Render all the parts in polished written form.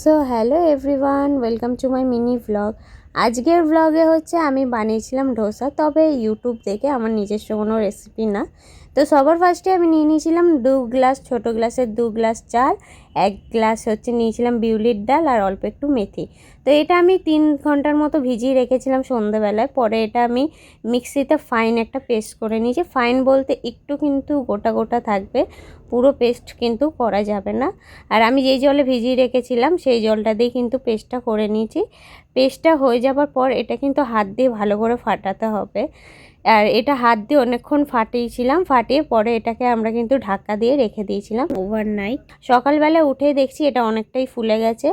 So hello everyone, welcome to my mini vlog. আজকের ভ্লগে হচ্ছে আমি বানিয়েছিলাম ডোসা, তবে ইউটিউব থেকে, আমার নিজস্ব কোনো রেসিপি না। তো সবার ফার্স্টে আমি নিয়ে নিয়েছিলাম 2 গ্লাস, ছোটো গ্লাসের 2 গ্লাস চাল, 1 গ্লাস হচ্ছে নিয়েছিলাম বিউলির ডাল আর অল্প একটু মেথি। তো এটা আমি 3 ঘন্টার মতো ভিজিয়ে রেখেছিলাম সন্ধ্যেবেলায়। পরে এটা আমি মিক্সিতে ফাইন একটা পেস্ট করে নিয়েছি। ফাইন বলতে একটু কিন্তু গোটা গোটা থাকবে, পুরো পেস্ট কিন্তু করা যাবে না। আর আমি যেই জলে ভিজিয়ে রেখেছিলাম সেই জলটা দিয়ে কিন্তু পেস্টটা করে নিয়েছি। পেস্টটা হয়ে যাবার পর এটা কিন্তু হাত দিয়ে ভালো করে ফাটাতে হবে। আর এটা হাত দিয়ে অনেকক্ষণ ফাটিয়েছিলাম, ফাটিয়ে পরে এটাকে আমরা কিন্তু ঢাকা দিয়ে রেখে দিয়েছিলাম ওভারনাইট। সকালবেলা উঠে দেখছি এটা অনেকটাই ফুলে গেছে।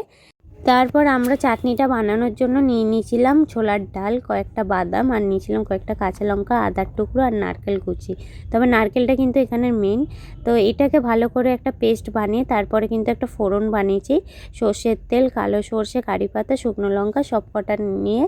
তারপর আমরা চাটনিটা বানানোর জন্য নিয়ে নিয়েছিলাম ছোলার ডাল, কয়েকটা বাদাম, আর নিয়েছিলাম কয়েকটা কাঁচা লঙ্কা, আদার টুকরো আর নারকেল কুচি। তবে নারকেলটা কিন্তু এখানের মেন। তো এটাকে ভালো করে একটা পেস্ট বানিয়ে তারপরে কিন্তু একটা ফোড়ন বানিয়েছি। সর্ষের তেল, কালো সর্ষে, কারি পাতা, শুকনো লঙ্কা সব কটা নিয়ে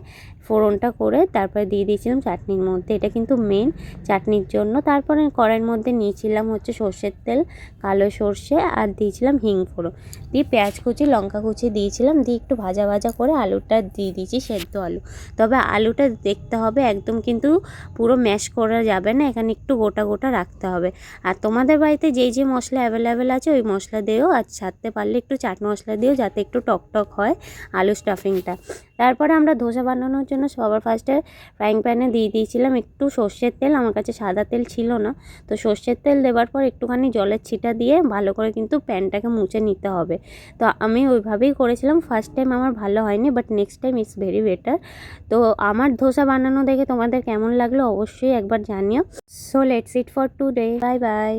ফোড়নটা করে তারপরে দিয়ে দিয়েছিলাম চাটনির মধ্যে। এটা কিন্তু মেন চাটনির জন্য। তারপরে কড়াইয়ের মধ্যে নিয়েছিলাম হচ্ছে সর্ষের তেল, কালো সর্ষে, আর দিয়েছিলাম হিং ফোড়ন, দিয়ে পেঁয়াজ কুচি, লঙ্কা কুচি দিয়েছিলাম, দিয়ে একটু ভাজা ভাজা করে আলুটা দিয়ে দিয়েছি, সেদ্ধ আলু। তবে আলুটা দেখতে হবে, একদম কিন্তু পুরো ম্যাশ করা যাবে না, এখানে একটু গোটা গোটা রাখতে হবে। আর তোমাদের বাড়িতে যেই যে মশলা অ্যাভেলেবেল আছে ওই মশলা দিও, আর ছাড়তে পারলে একটু চাট মশলা দিও, যাতে একটু টক টক হয় আলু স্টাফিংটা। তারপরে আমরা ধোসা বানানোর জন্য সবার ফার্স্টে ফ্রাইং প্যানে দিয়ে দিয়েছিলাম একটু সর্ষের তেল। আমার কাছে সাদা তেল ছিল না, তো সর্ষের তেল দেওয়ার পর একটুখানি জলের ছিটা দিয়ে ভালো করে কিন্তু প্যানটাকে মুছে নিতে হবে। তো আমি ওইভাবেই করেছিলাম। ফার্স্ট টাইম আমার ভালো হয়নি, but next time it's very better. তো আমার ধোসা বানানো দেখে তোমাদের কেমন লাগলো অবশ্যই একবার জানিও। So let's it for today, bye bye.